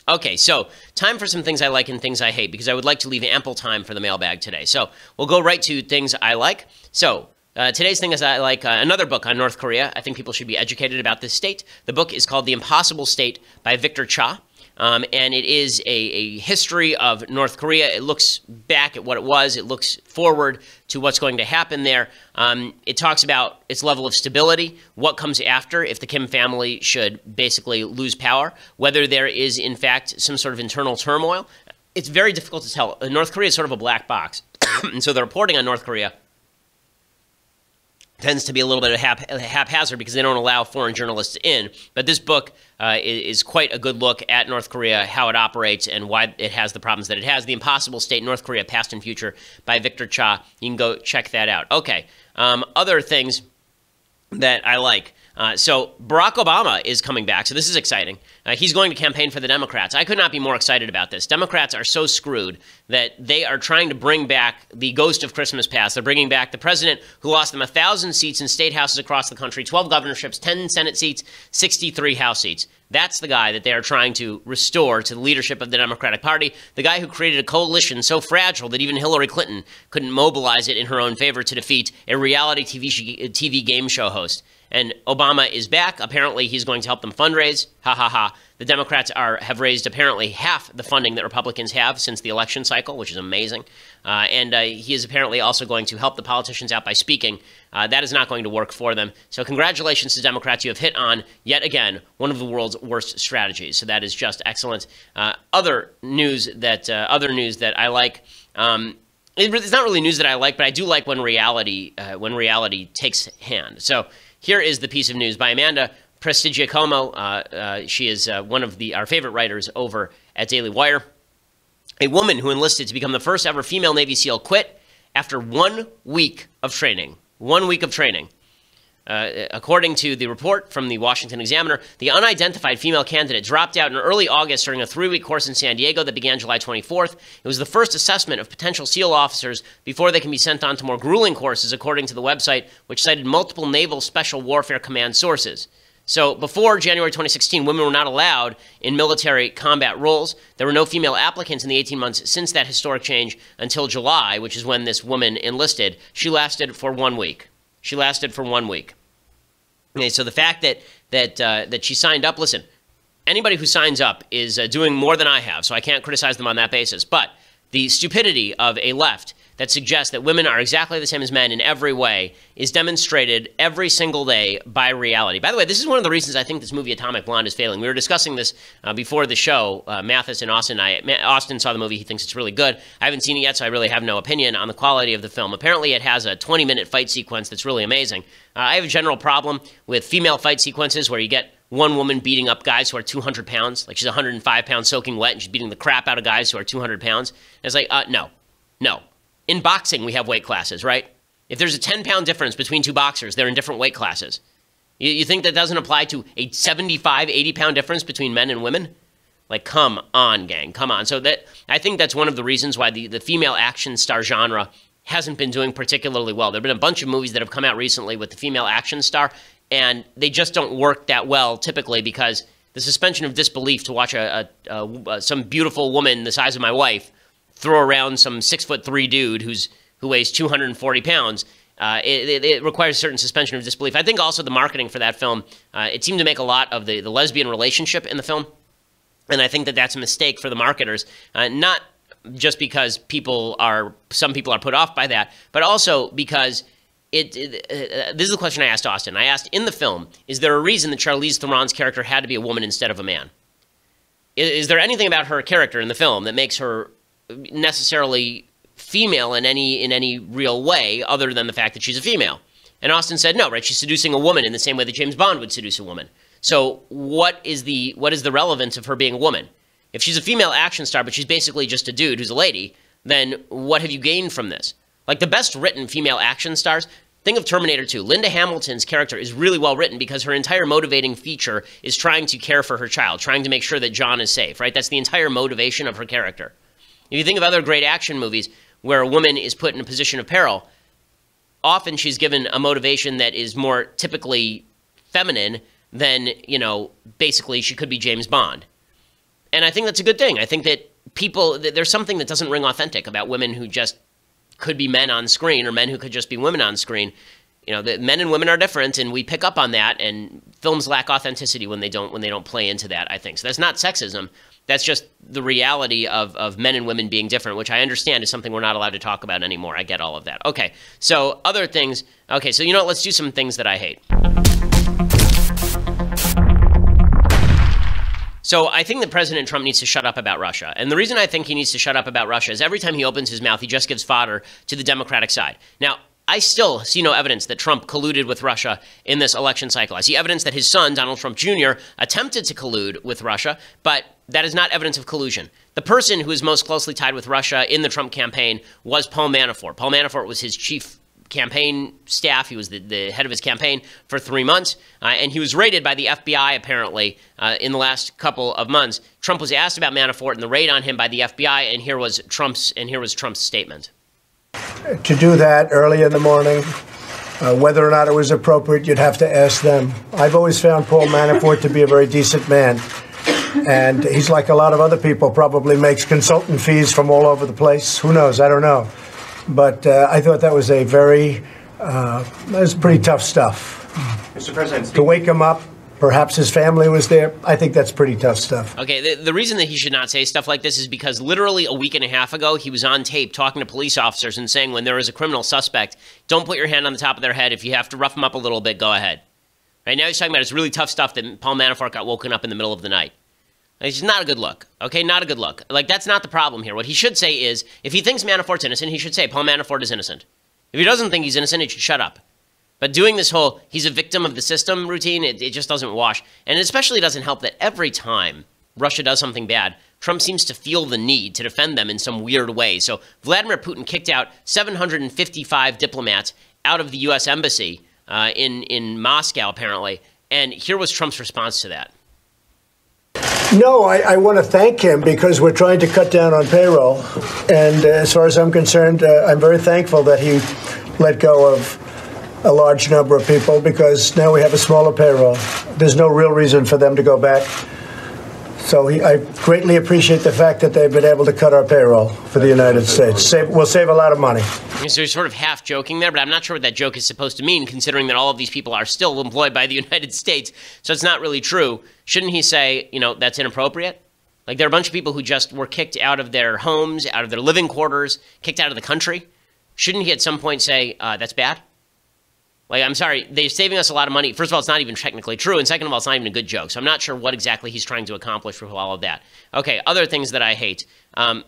Okay, so time for some things I like and things I hate, because I would like to leave ample time for the mailbag today. So we'll go right to things I like. So today's thing is I like another book on North Korea. I think people should be educated about this state. The book is called The Impossible State by Victor Cha. And it is a history of North Korea. It looks back at what it was. It looks forward to what's going to happen there. It talks about its level of stability, what comes after if the Kim family should basically lose power, whether there is, in fact, some sort of internal turmoil. It's very difficult to tell. North Korea is sort of a black box. And so the reporting on North Korea tends to be a little bit of haphazard because they don't allow foreign journalists in. But this book is quite a good look at North Korea, how it operates, and why it has the problems that it has. The Impossible State, North Korea, Past and Future by Victor Cha. You can go check that out. Okay, other things that I like. So Barack Obama is coming back, so this is exciting. He's going to campaign for the Democrats. I could not be more excited about this. Democrats are so screwed that they are trying to bring back the ghost of Christmas past. They're bringing back the president who lost them 1,000 seats in state houses across the country, 12 governorships, 10 Senate seats, 63 House seats. That's the guy that they are trying to restore to the leadership of the Democratic Party, the guy who created a coalition so fragile that even Hillary Clinton couldn't mobilize it in her own favor to defeat a reality TV game show host. And Obama is back. Apparently, he's going to help them fundraise. Ha, ha, ha. The Democrats have raised apparently half the funding that Republicans have since the election cycle, which is amazing. And he is apparently also going to help the politicians out by speaking. That is not going to work for them. So congratulations to Democrats. You have hit on, yet again, one of the world's worst strategies. So that is just excellent. Other news that I like. It's not really news that I like, but I do like when reality takes hand. So here is the piece of news by Amanda Prestigiacomo. She is one of our favorite writers over at Daily Wire. A woman who enlisted to become the first ever female Navy SEAL quit after 1 week of training. 1 week of training. According to the report from the Washington Examiner, the unidentified female candidate dropped out in early August during a 3-week course in San Diego that began July 24th. It was the first assessment of potential SEAL officers before they can be sent on to more grueling courses, according to the website, which cited multiple Naval Special Warfare Command sources. So before January 2016, women were not allowed in military combat roles. There were no female applicants in the 18 months since that historic change until July, which is when this woman enlisted. She lasted for 1 week. She lasted for 1 week. Okay, so the fact that she signed up, listen, anybody who signs up is doing more than I have, so I can't criticize them on that basis. But the stupidity of a left that suggests that women are exactly the same as men in every way is demonstrated every single day by reality. By the way, this is one of the reasons I think this movie Atomic Blonde is failing. We were discussing this before the show, Mathis and Austin. Austin saw the movie. He thinks it's really good. I haven't seen it yet, so I really have no opinion on the quality of the film. Apparently, it has a 20-minute fight sequence that's really amazing. I have a general problem with female fight sequences where you get one woman beating up guys who are 200 pounds. Like she's 105 pounds soaking wet, and she's beating the crap out of guys who are 200 pounds. And it's like, no. No. In boxing, we have weight classes, right? If there's a 10-pound difference between two boxers, they're in different weight classes. You think that doesn't apply to a 75, 80-pound difference between men and women? Like, come on, gang, come on. So that I think that's one of the reasons why the female action star genre hasn't been doing particularly well. There have been a bunch of movies that have come out recently with the female action star, and they just don't work that well typically because the suspension of disbelief to watch some beautiful woman the size of my wife throw around some 6'3" dude who weighs 240 pounds, it requires a certain suspension of disbelief. I think also the marketing for that film, it seemed to make a lot of the lesbian relationship in the film. And I think that that's a mistake for the marketers, not just because some people are put off by that, but also because this is the question I asked Austin. I asked, in the film, is there a reason that Charlize Theron's character had to be a woman instead of a man? Is there anything about her character in the film that makes her necessarily female in any real way other than the fact that she's a female? And Austin said no, right? She's seducing a woman in the same way that James Bond would seduce a woman. So what is the relevance of her being a woman? If she's a female action star, but she's basically just a dude who's a lady, then what have you gained from this? Like the best written female action stars, think of Terminator 2. Linda Hamilton's character is really well written because her entire motivating feature is trying to care for her child, trying to make sure that John is safe, right? That's the entire motivation of her character. If you think of other great action movies where a woman is put in a position of peril, often she's given a motivation that is more typically feminine than, basically she could be James Bond. And I think that's a good thing. I think that there's something that doesn't ring authentic about women who just could be men on screen or men who could just be women on screen. The men and women are different, and we pick up on that, and films lack authenticity when they don't play into that, I think. So that's not sexism. That's just the reality of men and women being different, which I understand is something we're not allowed to talk about anymore. I get all of that. Okay, so other things. Okay, so let's do some things that I hate. So I think that President Trump needs to shut up about Russia. And the reason I think he needs to shut up about Russia is every time he opens his mouth, he just gives fodder to the Democratic side. Now, I still see no evidence that Trump colluded with Russia in this election cycle. I see evidence that his son, Donald Trump Jr., attempted to collude with Russia, but that is not evidence of collusion. The person who is most closely tied with Russia in the Trump campaign was Paul Manafort. Paul Manafort was his chief campaign staff. He was the head of his campaign for 3 months, and he was raided by the FBI, apparently, in the last couple of months. Trump was asked about Manafort and the raid on him by the FBI, and here was Trump's statement. To do that early in the morning, whether or not it was appropriate, you'd have to ask them. I've always found Paul Manafort to be a very decent man, and he's like a lot of other people, probably makes consultant fees from all over the place. Who knows? I don't know. But I thought that was that was pretty tough stuff. Mr. President, to wake him up, perhaps his family was there. I think that's pretty tough stuff. Okay, the reason that he should not say stuff like this is because literally a week and a half ago, he was on tape talking to police officers and saying when there is a criminal suspect, don't put your hand on the top of their head. If you have to rough them up a little bit, go ahead. Right now he's talking about it's really tough stuff that Paul Manafort got woken up in the middle of the night. It's not a good look, okay? Not a good look. Like, that's not the problem here. What he should say is, if he thinks Manafort's innocent, he should say Paul Manafort is innocent. If he doesn't think he's innocent, he should shut up. But doing this whole, he's a victim of the system routine, it just doesn't wash. And it especially doesn't help that every time Russia does something bad, Trump seems to feel the need to defend them in some weird way. So Vladimir Putin kicked out 755 diplomats out of the U.S. embassy in Moscow, apparently. And here was Trump's response to that. No, I want to thank him because we're trying to cut down on payroll. And as far as I'm concerned, I'm very thankful that he let go of a large number of people because now we have a smaller payroll. There's no real reason for them to go back. So I greatly appreciate the fact that they've been able to cut our payroll for the United States. We'll save a lot of money. So he's sort of half joking there, but I'm not sure what that joke is supposed to mean, considering that all of these people are still employed by the United States. So it's not really true. Shouldn't he say, that's inappropriate? Like, there are a bunch of people who just were kicked out of their homes, out of their living quarters, kicked out of the country. Shouldn't he at some point say, that's bad? Like, I'm sorry, they're saving us a lot of money. First of all, it's not even technically true. And second of all, it's not even a good joke. So I'm not sure what exactly he's trying to accomplish with all of that. Okay, other things that I hate.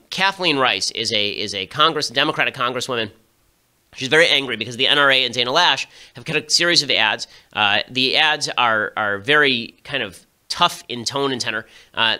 Kathleen Rice is a Democratic congresswoman. She's very angry because the NRA and Dana Lash have cut a series of ads. The ads are very kind of tough in tone and tenor.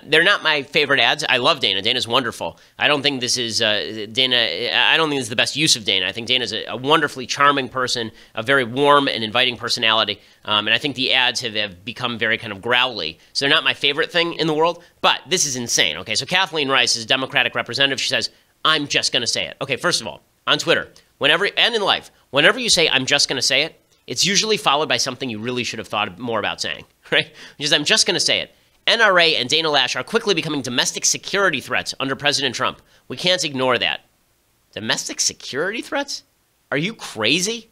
They're not my favorite ads. I love Dana. Dana's wonderful. I don't think this is Dana. I don't think this is the best use of Dana. I think Dana's a wonderfully charming person, a very warm and inviting personality. And I think the ads have become very kind of growly. So they're not my favorite thing in the world. But this is insane. Okay, so Kathleen Rice is a Democratic representative. She says, "I'm just going to say it." Okay, first of all, on Twitter, whenever and in life, whenever you say "I'm just going to say it," it's usually followed by something you really should have thought more about saying, right? Which is, "I'm just going to say it." NRA and Dana Lash are quickly becoming domestic security threats under President Trump. We can't ignore that. Domestic security threats? Are you crazy?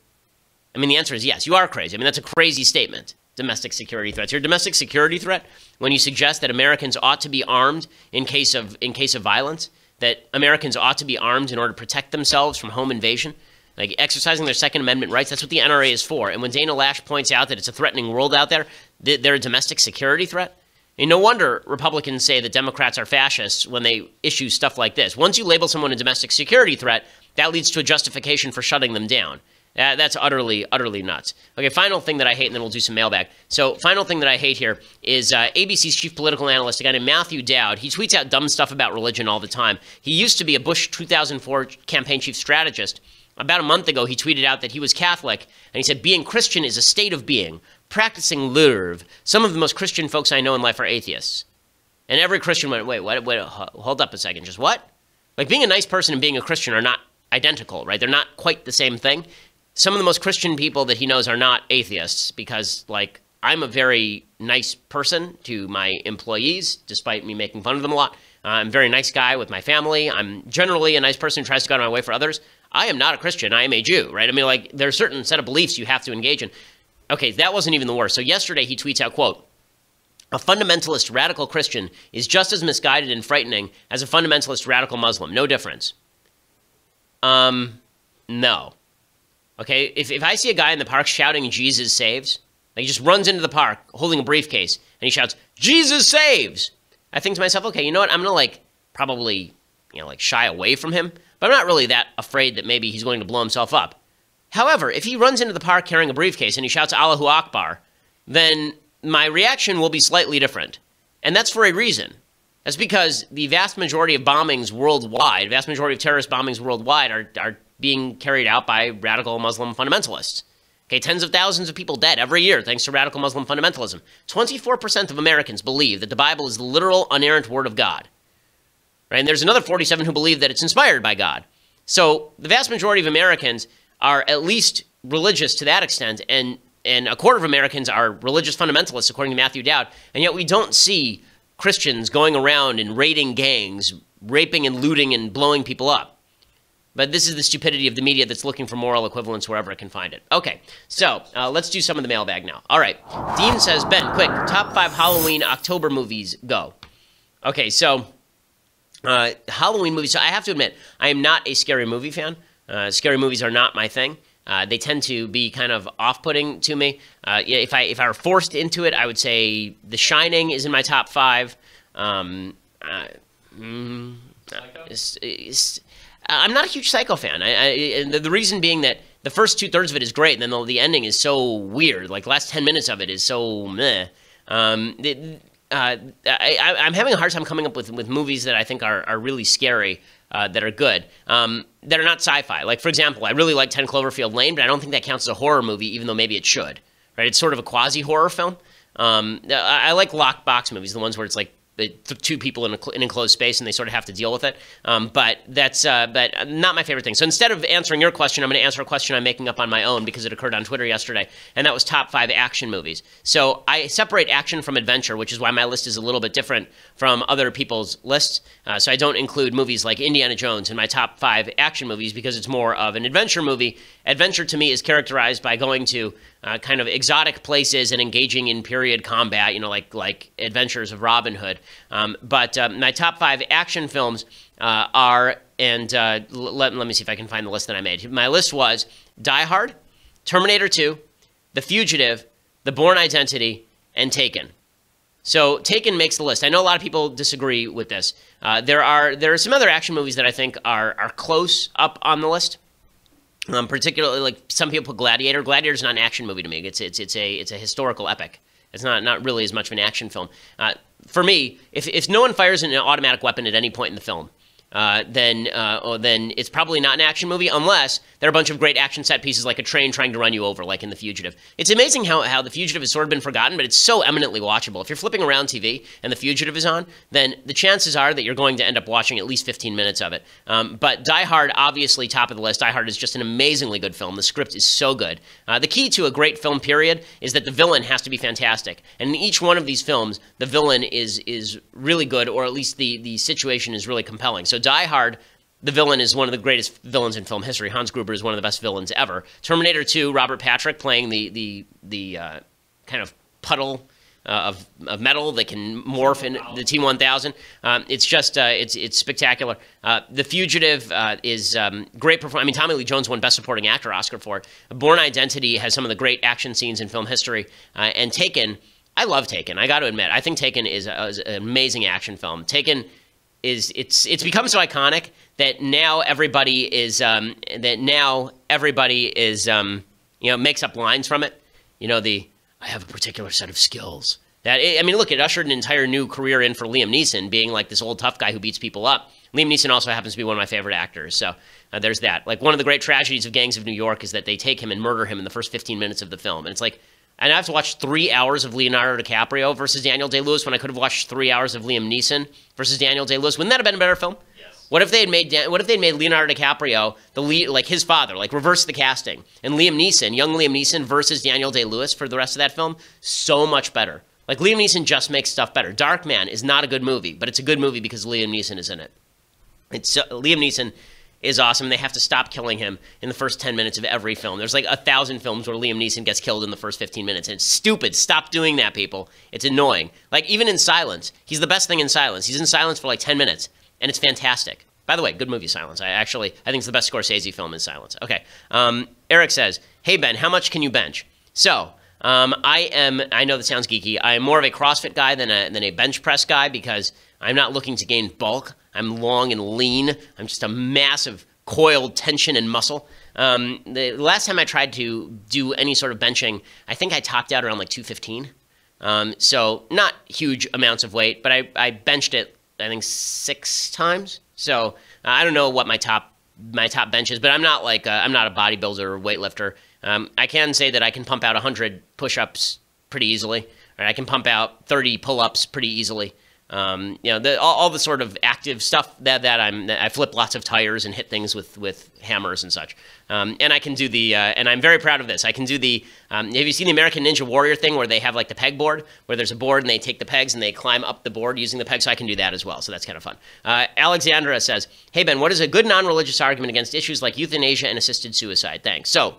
I mean, the answer is yes, you are crazy. I mean, that's a crazy statement. Domestic security threats. You're a domestic security threat when you suggest that Americans ought to be armed in case of violence, that Americans ought to be armed in order to protect themselves from home invasion, like exercising their Second Amendment rights. That's what the NRA is for. And when Dana Lash points out that it's a threatening world out there, they're a domestic security threat. And no wonder Republicans say that Democrats are fascists when they issue stuff like this. Once you label someone a domestic security threat, that leads to a justification for shutting them down. That's utterly, utterly nuts. Okay, final thing that I hate, and then we'll do some mailbag. So final thing that I hate here is ABC's chief political analyst, a guy named Matthew Dowd. He tweets out dumb stuff about religion all the time. He used to be a Bush 2004 campaign chief strategist. About a month ago, he tweeted out that he was Catholic, and he said, "Being Christian is a state of being. Practicing l'oeuvre. Some of the most Christian folks I know in life are atheists." And every Christian went, wait, hold up a second, just what? Like, being a nice person and being a Christian are not identical, right? They're not quite the same thing. Some of the most Christian people that he knows are not atheists because, like, I'm a very nice person to my employees, despite me making fun of them a lot. I'm a very nice guy with my family. I'm generally a nice person who tries to go out of my way for others. I am not a Christian. I am a Jew, right? I mean, like, there are certain set of beliefs you have to engage in. Okay, that wasn't even the worst. So yesterday he tweets out, quote, "A fundamentalist radical Christian is just as misguided and frightening as a fundamentalist radical Muslim. No difference." No. Okay, if I see a guy in the park shouting "Jesus saves," like he just runs into the park holding a briefcase and he shouts "Jesus saves," I think to myself, okay, you know what? I'm gonna like probably, like shy away from him, but I'm not really that afraid that maybe he's going to blow himself up. However, if he runs into the park carrying a briefcase and he shouts Allahu Akbar, then my reaction will be slightly different. And that's for a reason. That's because the vast majority of bombings worldwide, vast majority of terrorist bombings worldwide are being carried out by radical Muslim fundamentalists. Okay, tens of thousands of people dead every year thanks to radical Muslim fundamentalism. 24% of Americans believe that the Bible is the literal, inerrant word of God. Right? And there's another 47 who believe that it's inspired by God. So the vast majority of Americans are at least religious to that extent, and a quarter of Americans are religious fundamentalists, according to Matthew Dowd, and yet we don't see Christians going around and raiding gangs, raping and looting and blowing people up. But this is the stupidity of the media that's looking for moral equivalence wherever it can find it. Okay, so let's do some of the mailbag now. All right, Dean says, "Ben, quick, top 5 Halloween October movies, go." Okay, so Halloween movies. So I have to admit, I am not a scary movie fan. Scary movies are not my thing. They tend to be kind of off-putting to me. If I were forced into it, I would say The Shining is in my top 5. I'm not a huge Psycho fan. And the reason being that the first 2/3 of it is great, and then the ending is so weird. Like, the last 10 minutes of it is so meh. I'm having a hard time coming up with movies that I think are really scary, that are good, that are not sci-fi. Like, for example, I really like 10 Cloverfield Lane, but I don't think that counts as a horror movie, even though maybe it should. Right? It's sort of a quasi-horror film. I like locked box movies, the ones where it's like two people in an enclosed space and they sort of have to deal with it. But that's but not my favorite thing. So instead of answering your question, I'm going to answer a question I'm making up on my own because it occurred on Twitter yesterday, and that was top 5 action movies. So I separate action from adventure, which is why my list is a little bit different from other people's lists. So I don't include movies like Indiana Jones in my top 5 action movies because it's more of an adventure movie. Adventure to me is characterized by going to kind of exotic places and engaging in period combat, like Adventures of Robin Hood. But my top 5 action films are, and let me see if I can find the list that I made. My list was Die Hard, Terminator 2, The Fugitive, The Bourne Identity, and Taken. So Taken makes the list. I know a lot of people disagree with this. There are some other action movies that I think are close up on the list. Particularly, like some people put Gladiator. Gladiator's not an action movie to me. It's a historical epic. It's not really as much of an action film. For me, if no one fires an automatic weapon at any point in the film, then it's probably not an action movie unless there are a bunch of great action set pieces like a train trying to run you over, like in The Fugitive. It's amazing how The Fugitive has sort of been forgotten, but it's so eminently watchable. If you're flipping around TV and The Fugitive is on, then the chances are that you're going to end up watching at least 15 minutes of it. But Die Hard, obviously top of the list. Die Hard is just an amazingly good film. The script is so good. The key to a great film, period, is that the villain has to be fantastic. And in each one of these films, the villain is really good, or at least the situation is really compelling. So Die Hard, the villain is one of the greatest villains in film history. Hans Gruber is one of the best villains ever. Terminator 2, Robert Patrick playing the kind of puddle of metal that can morph in the T-1000. It's just it's spectacular. The Fugitive is great performance. I mean, Tommy Lee Jones won Best Supporting Actor Oscar for it. Born Identity has some of the great action scenes in film history. And Taken, I love Taken. I got to admit, I think Taken is an amazing action film. Taken it's become so iconic that now everybody is makes up lines from it. I have a particular set of skills. Look, it ushered an entire new career in for Liam Neeson, being like this old tough guy who beats people up. Liam Neeson also happens to be one of my favorite actors, so there's that. Like, one of the great tragedies of Gangs of New York is that they take him and murder him in the first 15 minutes of the film, and it's like, and I have to watch 3 hours of Leonardo DiCaprio versus Daniel Day-Lewis when I could have watched 3 hours of Liam Neeson versus Daniel Day-Lewis. Wouldn't that have been a better film? Yes. What if they'd made Leonardo DiCaprio the lead, like his father, like reverse the casting, and young Liam Neeson versus Daniel Day-Lewis for the rest of that film? So much better. Like, Liam Neeson just makes stuff better. Darkman is not a good movie, but it's a good movie because Liam Neeson is in it. Liam Neeson is awesome. They have to stop killing him in the first 10 minutes of every film. There's like 1,000 films where Liam Neeson gets killed in the first 15 minutes, and it's stupid. Stop doing that, people. It's annoying. Like, even in Silence, he's the best thing in Silence. He's in Silence for like 10 minutes, and it's fantastic. By the way, good movie, Silence. I think it's the best Scorsese film in Silence. Okay. Eric says, hey, Ben, how much can you bench? So, I know that sounds geeky. I am more of a CrossFit guy than a bench press guy because I'm not looking to gain bulk. I'm long and lean. I'm just a massive coiled tension and muscle. The last time I tried to do any sort of benching, I think I topped out around like 215. So not huge amounts of weight, but I benched it, I think, 6 times. So I don't know what my top bench is, but I'm not a bodybuilder or weightlifter. I can say that I can pump out 100 push-ups pretty easily. Or I can pump out 30 pull-ups pretty easily. All the sort of active stuff that I flip lots of tires and hit things with hammers and such. And I can do and I'm very proud of this. I can do have you seen the American Ninja Warrior thing where they have like the peg board, where there's a board and they take the pegs and they climb up the board using the pegs? So I can do that as well. So that's kind of fun. Alexandra says, hey, Ben, what is a good non-religious argument against issues like euthanasia and assisted suicide? Thanks. So,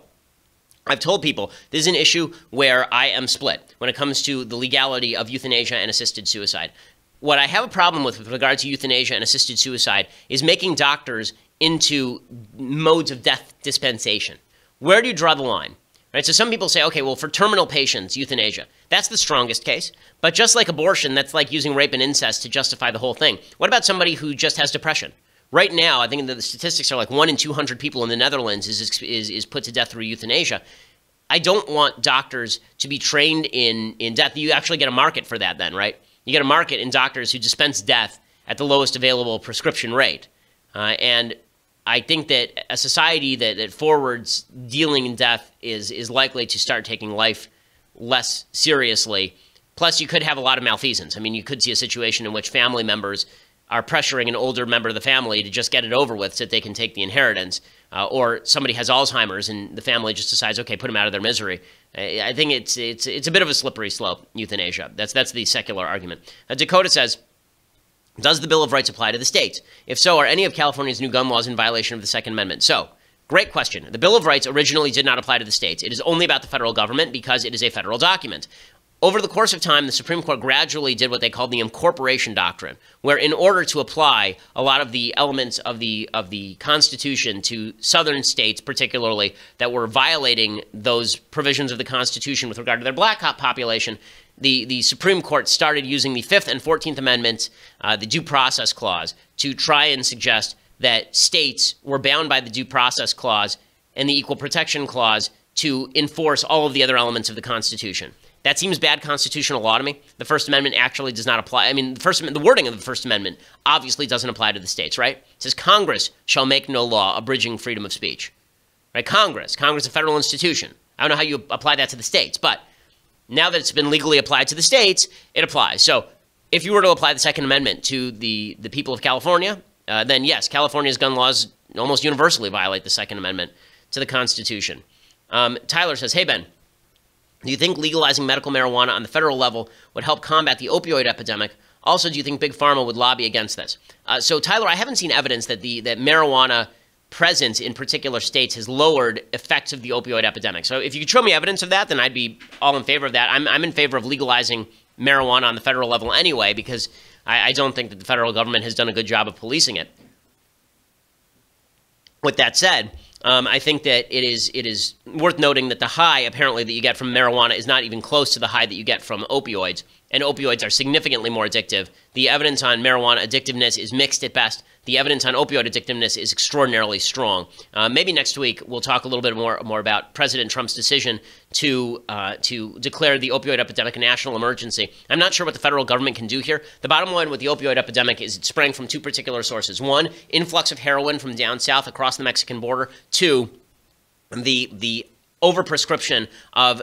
I've told people this is an issue where I am split when it comes to the legality of euthanasia and assisted suicide. What I have a problem with regard to euthanasia and assisted suicide is making doctors into modes of death dispensation. Where do you draw the line? Right? So some people say, okay, well, for terminal patients, euthanasia. That's the strongest case. But just like abortion, that's like using rape and incest to justify the whole thing. What about somebody who just has depression? Right now, I think the statistics are like 1 in 200 people in the Netherlands is put to death through euthanasia. I don't want doctors to be trained in death. You actually get a market for that then, right? You get a market in doctors who dispense death at the lowest available prescription rate. And I think that a society that forwards dealing in death is likely to start taking life less seriously. Plus, you could have a lot of malfeasance. I mean, you could see a situation in which family members are pressuring an older member of the family to just get it over with so that they can take the inheritance. Or somebody has Alzheimer's and the family just decides, okay, put them out of their misery. I think it's a bit of a slippery slope, euthanasia. That's the secular argument. Dakota says, does the Bill of Rights apply to the states? If so, are any of California's new gun laws in violation of the Second Amendment? So, great question. The Bill of Rights originally did not apply to the states. It is only about the federal government because it is a federal document. Over the course of time, the Supreme Court gradually did what they called the incorporation doctrine, where in order to apply a lot of the elements of the Constitution to southern states, particularly, that were violating those provisions of the Constitution with regard to their black population, the Supreme Court started using the 5th and 14th Amendments, the Due Process Clause, to try and suggest that states were bound by the Due Process Clause and the Equal Protection Clause to enforce all of the other elements of the Constitution. That seems bad constitutional law to me. The First Amendment actually does not apply. I mean, the wording of the First Amendment obviously doesn't apply to the states, right? It says Congress shall make no law abridging freedom of speech, right? Congress is a federal institution. I don't know how you apply that to the states, but now that it's been legally applied to the states, it applies. So if you were to apply the Second Amendment to the people of California, then yes, California's gun laws almost universally violate the Second Amendment to the Constitution. Tyler says, hey, Ben, do you think legalizing medical marijuana on the federal level would help combat the opioid epidemic? Also, do you think Big Pharma would lobby against this? So, Tyler, I haven't seen evidence that that marijuana presence in particular states has lowered effects of the opioid epidemic. So if you could show me evidence of that, then I'd be all in favor of that. I'm in favor of legalizing marijuana on the federal level anyway, because I don't think that the federal government has done a good job of policing it. With that said, I think that it is worth noting that the high, apparently, that you get from marijuana is not even close to the high that you get from opioids, and opioids are significantly more addictive. The evidence on marijuana addictiveness is mixed at best. The evidence on opioid addictiveness is extraordinarily strong. Maybe next week we'll talk a little bit more about President Trump's decision to declare the opioid epidemic a national emergency. I'm not sure what the federal government can do here. The bottom line with the opioid epidemic is it sprang from two particular sources. One, influx of heroin from down south across the Mexican border. Two, the overprescription of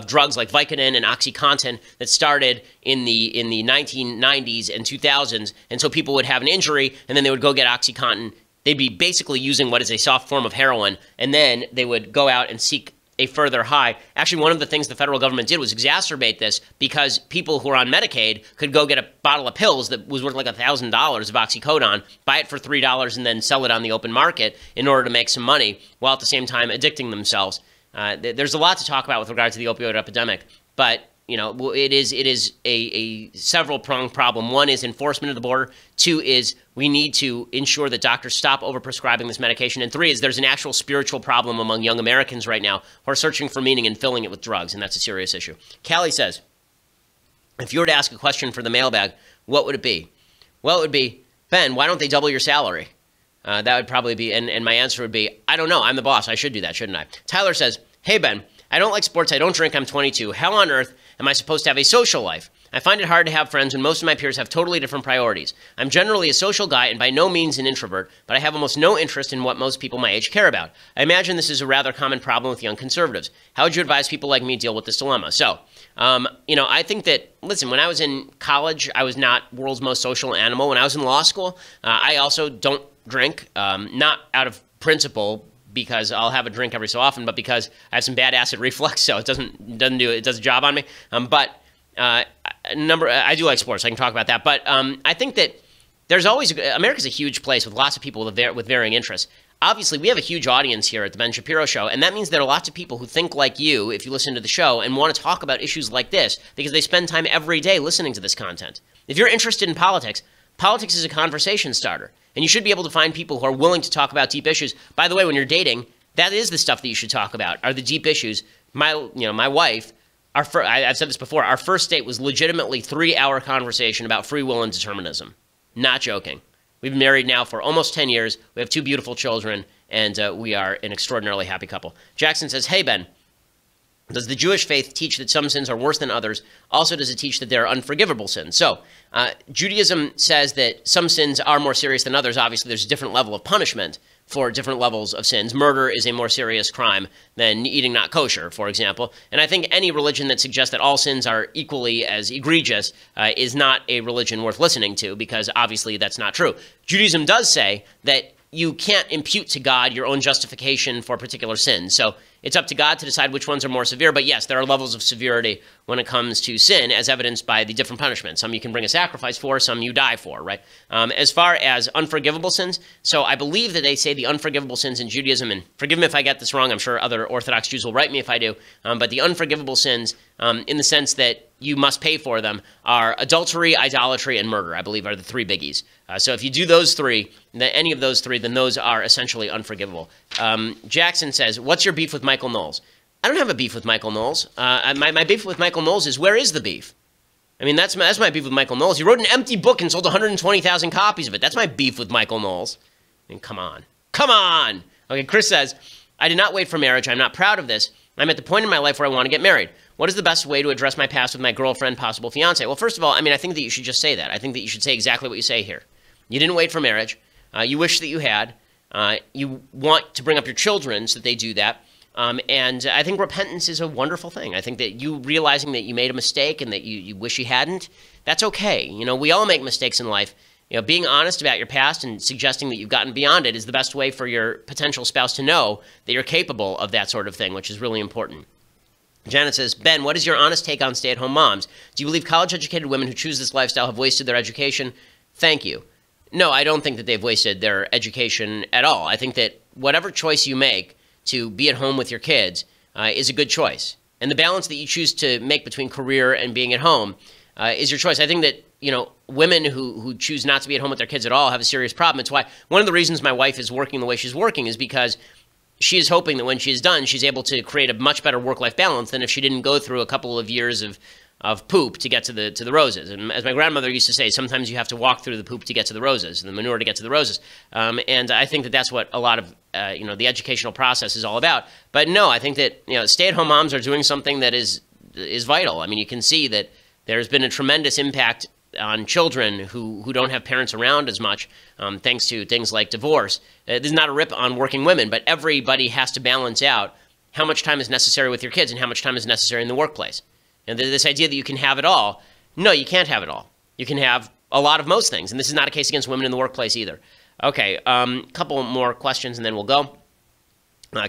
drugs like Vicodin and OxyContin that started in the 1990s and 2000s, and so people would have an injury and then they would go get OxyContin. They'd be basically using what is a soft form of heroin, and then they would go out and seek a further high. Actually, one of the things the federal government did was exacerbate this, because people who are on Medicaid could go get a bottle of pills that was worth like $1,000 of oxycodone, buy it for $3, and then sell it on the open market in order to make some money, while at the same time addicting themselves. There's a lot to talk about with regard to the opioid epidemic, but it is a several-pronged problem. One is enforcement of the border. Two is we need to ensure that doctors stop overprescribing this medication. And three is there's an actual spiritual problem among young Americans right now who are searching for meaning and filling it with drugs, and that's a serious issue. Callie says, if you were to ask a question for the mailbag, what would it be? Well, it would be, Ben, why don't they double your salary? That would probably be, and my answer would be, I don't know. I'm the boss. I should do that, shouldn't I? Tyler says, hey, Ben, I don't like sports. I don't drink. I'm 22. How on earth am I supposed to have a social life? I find it hard to have friends when most of my peers have totally different priorities. I'm generally a social guy and by no means an introvert, but I have almost no interest in what most people my age care about. I imagine this is a rather common problem with young conservatives. How would you advise people like me deal with this dilemma? So, I think that, listen, when I was in college, I was not world's most social animal. When I was in law school, I also don't drink, not out of principle, because I'll have a drink every so often, but because I have some bad acid reflux, so it does a job on me. I do like sports. I can talk about that, but I think that America's a huge place with lots of people with varying interests. Obviously, we have a huge audience here at the Ben Shapiro Show, and that means there are lots of people who think like you, if you listen to the show, and want to talk about issues like this because they spend time every day listening to this content. If you're interested in politics is a conversation starter. And you should be able to find people who are willing to talk about deep issues. By the way, when you're dating, that is the stuff that you should talk about, are the deep issues. My wife, I've said this before, our first date was legitimately 3-hour conversation about free will and determinism. Not joking. We've been married now for almost 10 years. We have 2 beautiful children, and we are an extraordinarily happy couple. Jackson says, hey, Ben, does the Jewish faith teach that some sins are worse than others? Also, does it teach that there are unforgivable sins? So, Judaism says that some sins are more serious than others. Obviously, there's a different level of punishment for different levels of sins. Murder is a more serious crime than eating not kosher, for example. And I think any religion that suggests that all sins are equally as egregious is not a religion worth listening to, because obviously that's not true. Judaism does say that you can't impute to God your own justification for particular sins. So it's up to God to decide which ones are more severe. But yes, there are levels of severity when it comes to sin, as evidenced by the different punishments. Some you can bring a sacrifice for, some you die for, right? As far as unforgivable sins, so I believe that they say the unforgivable sins in Judaism, and forgive me if I get this wrong, I'm sure other Orthodox Jews will write me if I do, but the unforgivable sins, in the sense that you must pay for them, are adultery, idolatry, and murder, I believe, are the 3 biggies. So if you do those 3, any of those 3, then those are essentially unforgivable. Jackson says, what's your beef with Michael Knowles? I don't have a beef with Michael Knowles. My beef with Michael Knowles is, where is the beef? I mean, that's my beef with Michael Knowles. He wrote an empty book and sold 120,000 copies of it. That's my beef with Michael Knowles. I mean, come on. Come on! Okay, Chris says, I did not wait for marriage. I'm not proud of this. I'm at the point in my life where I want to get married. what is the best way to address my past with my girlfriend, possible fiance? Well, first of all, I mean, I think that you should just say that. I think that you should say exactly what you say here. You didn't wait for marriage. You wish that you had. You want to bring up your children so that they do that. And I think repentance is a wonderful thing. I think that you realizing that you made a mistake and that you wish you hadn't, that's okay. You know, we all make mistakes in life. You know, being honest about your past and suggesting that you've gotten beyond it is the best way for your potential spouse to know that you're capable of that sort of thing, which is really important. Janet says, Ben, what is your honest take on stay-at-home moms? Do you believe college-educated women who choose this lifestyle have wasted their education? Thank you. No, I don't think that they've wasted their education at all. I think that whatever choice you make to be at home with your kids is a good choice. And the balance that you choose to make between career and being at home is your choice. I think that, you know, women who choose not to be at home with their kids at all have a serious problem. It's why one of the reasons my wife is working the way she's working is because she is hoping that when she's done, she's able to create a much better work-life balance than if she didn't go through a couple of years of poop to get to the roses. And as my grandmother used to say, sometimes you have to walk through the poop to get to the roses, the manure to get to the roses. And I think that that's what a lot of the educational process is all about. But no, I think that stay-at-home moms are doing something that is vital. I mean, you can see that there's been a tremendous impact on children who don't have parents around as much, thanks to things like divorce. This is not a rip on working women, but everybody has to balance out how much time is necessary with your kids and how much time is necessary in the workplace. And this idea that you can have it all, no, you can't have it all. You can have a lot of most things, and this is not a case against women in the workplace either. Okay, couple more questions and then we'll go.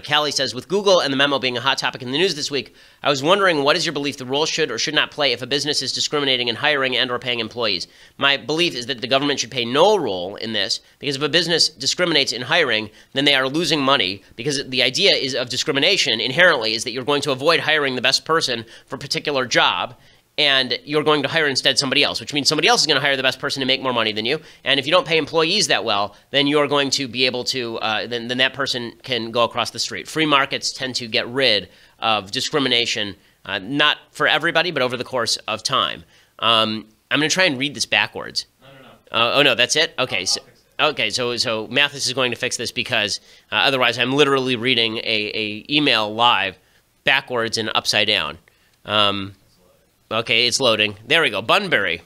Callie says, with Google and the memo being a hot topic in the news this week, I was wondering, what is your belief the role should or should not play if a business is discriminating in hiring and or paying employees? My belief is that the government should play no role in this, because if a business discriminates in hiring, then they are losing money, because the idea of discrimination inherently is that you're going to avoid hiring the best person for a particular job, and you're going to hire instead somebody else, which means somebody else is going to hire the best person to make more money than you. And if you don't pay employees that well, then you're going to be able to, then that person can go across the street. Free markets tend to get rid of discrimination, not for everybody, but over the course of time. I'm going to try and read this backwards. No. Oh, no, that's it? Okay. So Mathis is going to fix this because otherwise I'm literally reading a email live backwards and upside down. Okay, it's loading. There we go. Bunbury.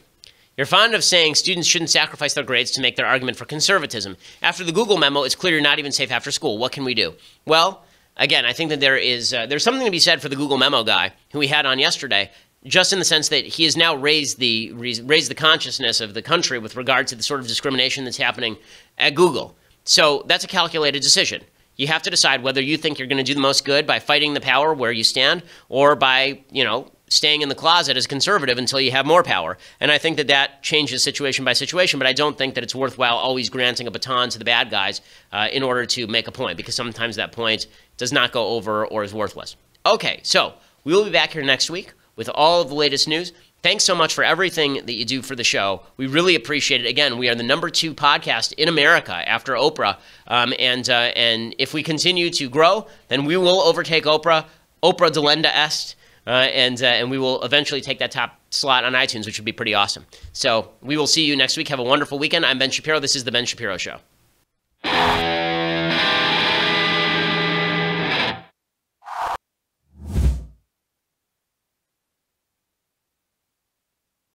You're fond of saying students shouldn't sacrifice their grades to make their argument for conservatism. After the Google memo, it's clear you're not even safe after school. What can we do? Well, again, I think that there's something to be said for the Google memo guy who we had on yesterday, just in the sense that he has now raised the consciousness of the country with regard to the sort of discrimination that's happening at Google. So that's a calculated decision. You have to decide whether you think you're going to do the most good by fighting the power where you stand, or by, staying in the closet as conservative until you have more power. And I think that changes situation by situation, but I don't think that it's worthwhile always granting a baton to the bad guys in order to make a point, because sometimes that point does not go over or is worthless. Okay, so we will be back here next week with all of the latest news. Thanks so much for everything that you do for the show. We really appreciate it. Again, we are the #2 podcast in America after Oprah. And if we continue to grow, then we will overtake Oprah. Oprah delenda est. And we will eventually take that top slot on iTunes, which would be pretty awesome. So we will see you next week. Have a wonderful weekend. I'm Ben Shapiro. This is The Ben Shapiro Show.